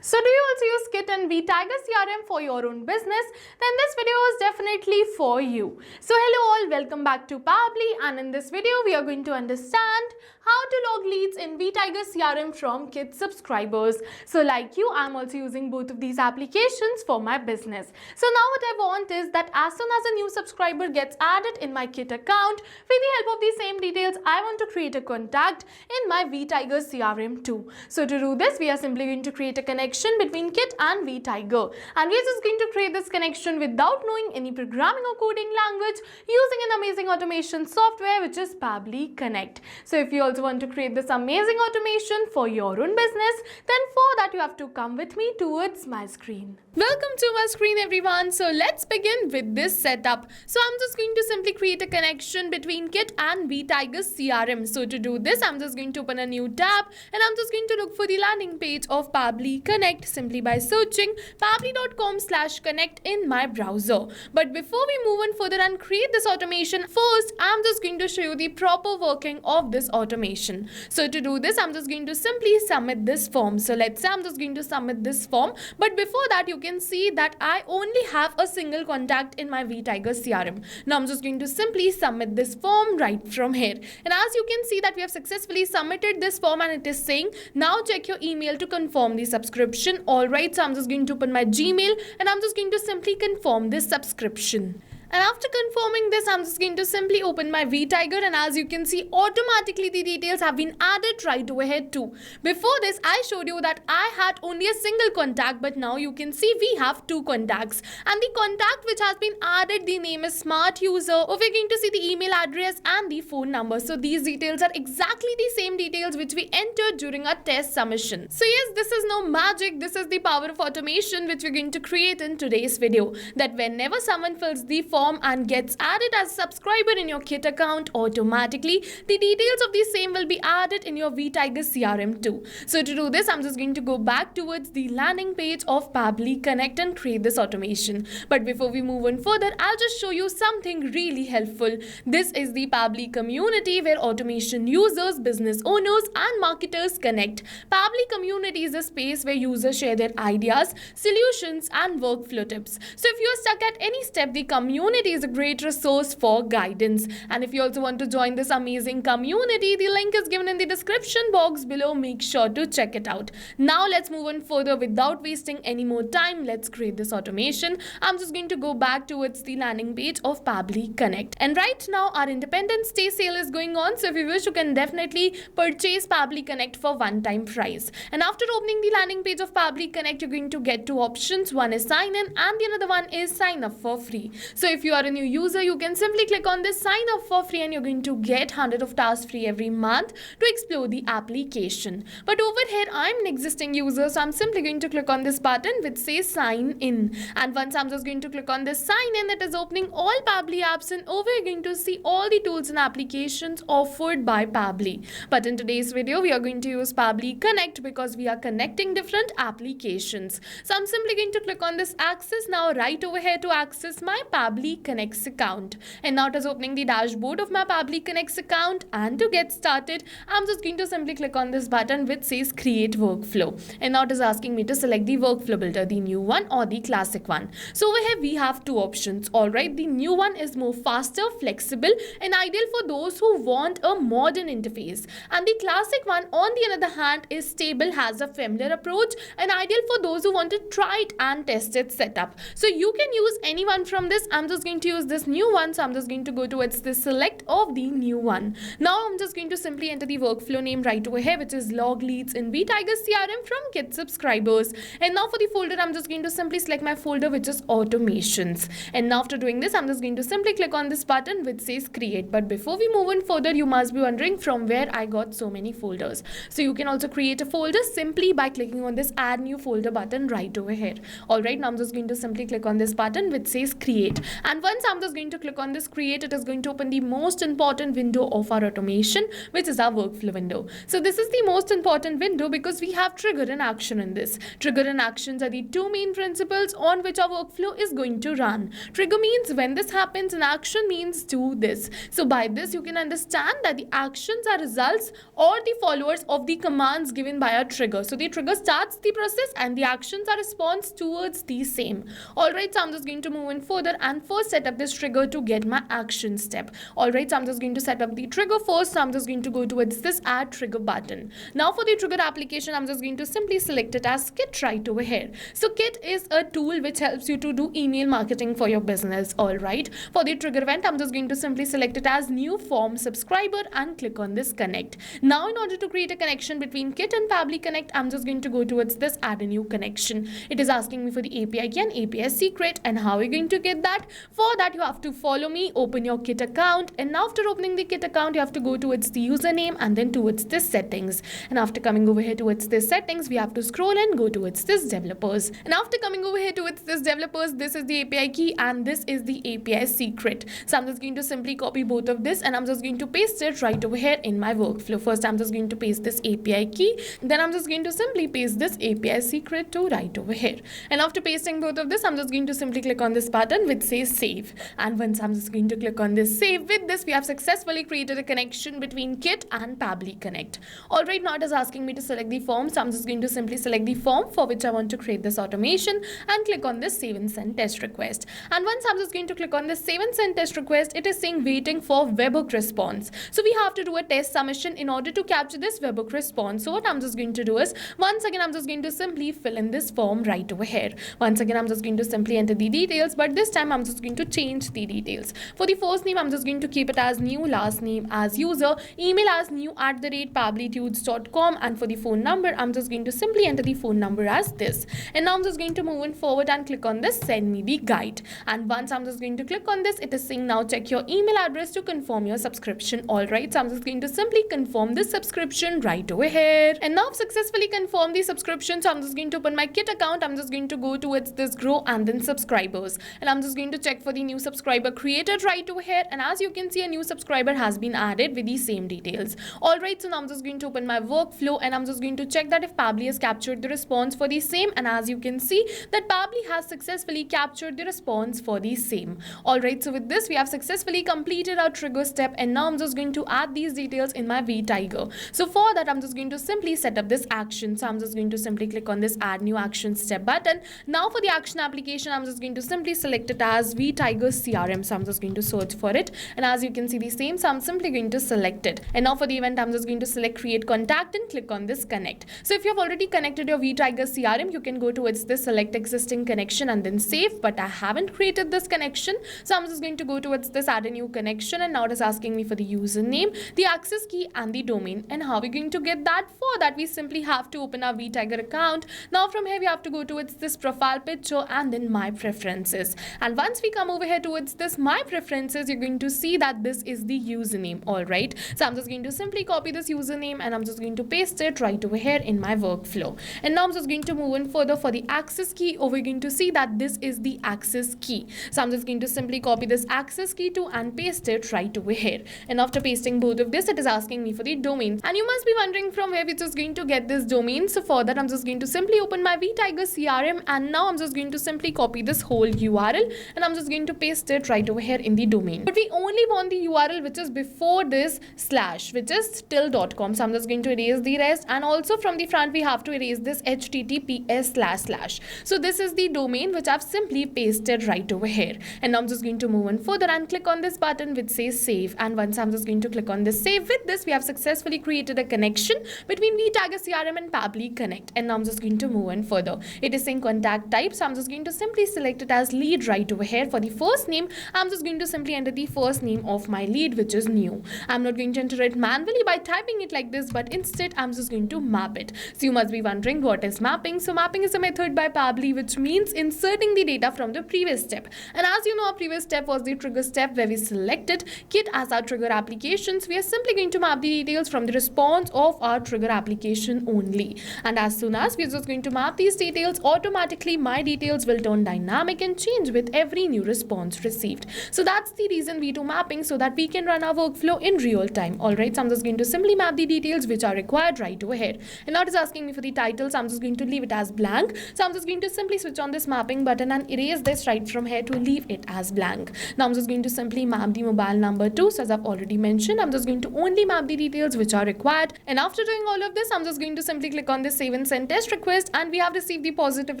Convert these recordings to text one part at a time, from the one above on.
So do you also use Kit and Vtiger CRM for your own business? Then this video is definitely for you. So hello all, welcome back to Pabbly, and in this video we are going to understand how to log leads in Vtiger CRM from Kit subscribers. So like you, I'm also using both of these applications for my business. So now what I want is that as soon as a new subscriber gets added in my Kit account, with the help of these same details, I want to create a contact in my Vtiger CRM too. So to do this, we are simply going to create a connection between Kit and Vtiger, and we're just going to create this connection without knowing any programming or coding language using an amazing automation software which is Pabbly Connect. So if you also want to create this amazing automation for your own business, then for that you have to come with me towards my screen. Welcome to my screen everyone. So let's begin with this setup. So I'm just going to simply create a connection between Kit and Vtiger CRM. So to do this, I'm just going to open a new tab and I'm just going to look for the landing page of Pabbly Connect simply by searching pabbly.com/connect in my browser. But before we move on further and create this automation, first I'm just going to show you the proper working of this automation. So to do this, I'm just going to simply submit this form. So let's say I'm just going to submit this form, but before that you can see that I only have a single contact in my Vtiger CRM. Now I'm just going to simply submit this form right from here, and as you can see that we have successfully submitted this form and it is saying now check your email to confirm the subscription. Alright, so I'm just going to open my Gmail and I'm just going to simply confirm this subscription. And after confirming this, I'm just going to simply open my Vtiger, and as you can see, automatically the details have been added right over here too. Before this, I showed you that I had only a single contact, but now you can see we have two contacts. And the contact which has been added, the name is Smart User, or we're going to see the email address and the phone number. So these details are exactly the same details which we entered during our test submission. So yes, this is no magic. This is the power of automation which we're going to create in today's video. That whenever someone fills the form and gets added as a subscriber in your Kit account, automatically the details of the same will be added in your Vtiger CRM too. So to do this, I'm just going to go back towards the landing page of Pabbly Connect and create this automation. But before we move on further, I'll just show you something really helpful. This is the Pabbly community where automation users, business owners and marketers connect. Pabbly community is a space where users share their ideas, solutions and workflow tips. So if you're stuck at any step, the community is a great resource for guidance. And if you also want to join this amazing community, the link is given in the description box below. Make sure to check it out. Now let's move on further without wasting any more time. Let's create this automation. I'm just going to go back towards the landing page of Pabbly Connect. And right now our Independence Day sale is going on. So if you wish, you can definitely purchase Pabbly Connect for one-time price. And after opening the landing page of Pabbly Connect, you're going to get two options. One is sign in and the another one is sign up for free. So if you are a new user, you can simply click on this sign up for free and you're going to get 100 of tasks free every month to explore the application. But over here, I'm an existing user, so I'm simply going to click on this button which says sign in. And once I'm just going to click on this sign in, it is opening all Pabbly apps, and over you're going to see all the tools and applications offered by Pabbly. But in today's video, we are going to use Pabbly Connect because we are connecting different applications. So I'm simply going to click on this access now right over here to access my Pabbly Connect account. And now it is opening the dashboard of my Pabbly Connect account, and to get started, I'm just going to simply click on this button which says create workflow. And now it is asking me to select the workflow builder, the new one or the classic one. So over here we have two options. Alright, the new one is more faster, flexible and ideal for those who want a modern interface. And the classic one on the other hand is stable, has a familiar approach and ideal for those who want to try it and test its setup. So you can use any one from this. I'm just going to use this new one, so I'm just going to go towards the select of the new one. Now I'm just going to simply enter the workflow name right over here, which is log leads in Vtiger CRM from Kit subscribers. And now for the folder, I'm just going to simply select my folder which is automations. And now after doing this, I'm just going to simply click on this button which says create. But before we move on further, you must be wondering from where I got so many folders. So you can also create a folder simply by clicking on this add new folder button right over here. Alright, now I'm just going to simply click on this button which says create. And once I'm just going to click on this create, it is going to open the most important window of our automation, which is our workflow window. So this is the most important window because we have trigger and action in this. Trigger and actions are the two main principles on which our workflow is going to run. Trigger means when this happens and action means do this. So by this you can understand that the actions are results or the followers of the commands given by our trigger. So the trigger starts the process and the actions are response towards the same. Alright, so I'm just going to move in further and first set up this trigger to get my action step. Alright, so I'm just going to set up the trigger first. So I'm just going to go towards this add trigger button. Now for the trigger application, I'm just going to simply select it as Kit right over here. So Kit is a tool which helps you to do email marketing for your business. Alright, for the trigger event, I'm just going to simply select it as new form subscriber and click on this connect. Now in order to create a connection between Kit and Pabbly Connect, I'm just going to go towards this add a new connection. It is asking me for the API key and API secret, and how are you going to get that? For that you have to follow me, open your Kit account, and now after opening the Kit account you have to go towards the username and then towards this settings, and after coming over here towards this settings we have to scroll and go towards this developers, and after coming over here towards this developers, this is the API key and this is the API secret. So I'm just going to simply copy both of this and I'm just going to paste it right over here in my workflow. First I'm just going to paste this API key, then I'm just going to simply paste this API secret to right over here, and after pasting both of this I'm just going to simply click on this button which says save, and once I'm just going to click on this save, with this we have successfully created a connection between Kit and Pabbly Connect. Alright, now it is asking me to select the form, so I'm just going to simply select the form for which I want to create this automation and click on this save and send test request, and once I'm just going to click on this save and send test request, it is saying waiting for webhook response. So we have to do a test submission in order to capture this webhook response. So what I'm just going to do is, once again I'm just going to simply fill in this form right over here. Once again I'm just going to simply enter the details, but this time I'm just going to change the details. For the first name I'm just going to keep it as new, last name as user, email as new@pabblytudes.com, and for the phone number I'm just going to simply enter the phone number as this, and now I'm just going to move in forward and click on this send me the guide, and once I'm just going to click on this, it is saying now check your email address to confirm your subscription. Alright, so I'm just going to simply confirm this subscription right over here, and now I've successfully confirmed the subscription. So I'm just going to open my Kit account, I'm just going to go towards this grow and then subscribers, and I'm just going to check for the new subscriber created right over here, and as you can see a new subscriber has been added with the same details. Alright, so now I'm just going to open my workflow and I'm just going to check that if Pabbly has captured the response for the same, and as you can see that Pabbly has successfully captured the response for the same. Alright, so with this we have successfully completed our trigger step, and now I'm just going to add these details in my Vtiger. So for that I'm just going to simply set up this action. So I'm just going to simply click on this add new action step button. Now for the action application I'm just going to simply select it as Vtiger CRM. So I'm just going to search for it, and as you can see the same, so I'm simply going to select it, and now for the event I'm just going to select create contact and click on this connect. So if you have already connected your Vtiger CRM, you can go towards this select existing connection and then save, but I haven't created this connection, so I'm just going to go towards this add a new connection, and now it is asking me for the username, the access key and the domain, and how are we going to get that? For that we simply have to open our Vtiger account. Now from here we have to go towards this profile picture and then my preferences, and once we come over here towards this my preferences, you're going to see that this is the username. Alright, so I'm just going to simply copy this username and I'm just going to paste it right over here in my workflow, and now I'm just going to move in further for the access key. Over we're going to see that this is the access key, so I'm just going to simply copy this access key to and paste it right over here, and after pasting both of this it is asking me for the domain, and you must be wondering from where we're just going to get this domain. So for that I'm just going to simply open my Vtiger CRM, and now I'm just going to simply copy this whole URL and I'm just going to paste it right over here in the domain, but we only want the URL which is before this slash, which is till.com. So I'm just going to erase the rest, and also from the front we have to erase this https//. So this is the domain which I've simply pasted right over here, and now I'm just going to move on further and click on this button which says save, and once I'm just going to click on this save, with this we have successfully created a connection between Vtiger CRM and Pabbly Connect, and now I'm just going to move on further. It is saying contact type, so I'm just going to simply select it as lead right over here. For the first name I'm just going to simply enter the first name of my lead, which is new. I'm not going to enter it manually by typing it like this, but instead I'm just going to map it. So you must be wondering what is mapping. So mapping is a method by Pabbly which means inserting the data from the previous step, and as you know our previous step was the trigger step where we selected Kit as our trigger applications. We are simply going to map the details from the response of our trigger application only, and as soon as we're just going to map these details, automatically my details will turn dynamic and change with every new response received. So that's the reason we do mapping, so that we can run our workflow in real time. Alright, so I'm just going to simply map the details which are required right over here. And now it is asking me for the title, so I'm just going to leave it as blank. So I'm just going to simply switch on this mapping button and erase this right from here to leave it as blank. Now I'm just going to simply map the mobile number too. So as I've already mentioned, I'm just going to only map the details which are required. And after doing all of this, I'm just going to simply click on this save and send test request, and we have received the positive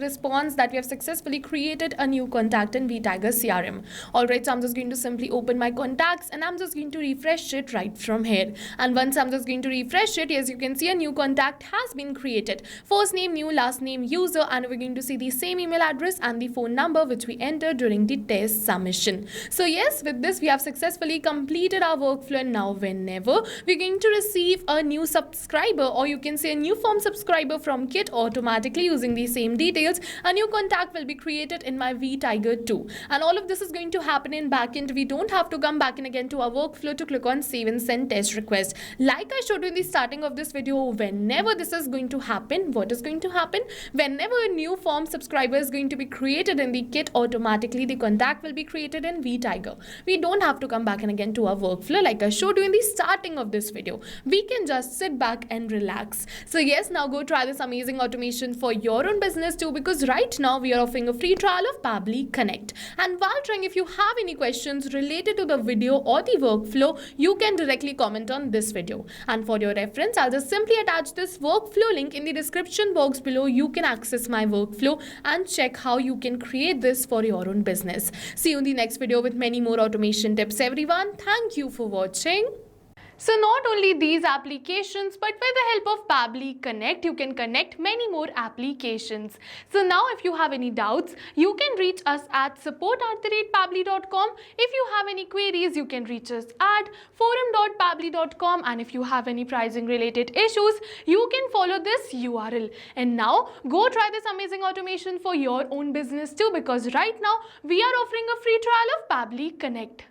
response that we have successfully created a new contact in Vtiger CRM. Alright, so I'm just going to simply open my contacts and I'm just going to refresh it right from here. And once I'm just going to refresh it, as you can see, a new contact has been created. First name, new, last name, user, and we're going to see the same email address and the phone number which we entered during the test submission. So yes, with this we have successfully completed our workflow, and now whenever we're going to receive a new subscriber, or you can say a new form subscriber from Kit, automatically using the same details, a new contact will be created in my Vtiger 2. And all of this is going to happen in backend. We don't have to come back in again to our workflow to click on save and send test request. Like I showed you in the starting of this video, whenever this is going to happen, what is going to happen? Whenever a new form subscriber is going to be created in the Kit, automatically the contact will be created in Vtiger. We don't have to come back in again to our workflow like I showed you in the starting of this video. We can just sit back and relax. So yes, now go try this amazing automation for your own business too, because right now we are offering a free trial of Pabbly Connect. And while trying, if you have any questions related to the video or the workflow, you can directly comment on this video. And for your reference, I'll just simply attach this workflow link in the description box below. You can access my workflow and check how you can create this for your own business. See you in the next video with many more automation tips, everyone. Thank you for watching. So not only these applications, but with the help of Pabbly Connect, you can connect many more applications. So now if you have any doubts, you can reach us at support@pabbly.com. If you have any queries, you can reach us at forum.pabbly.com. And if you have any pricing related issues, you can follow this URL. And now go try this amazing automation for your own business too, because right now we are offering a free trial of Pabbly Connect.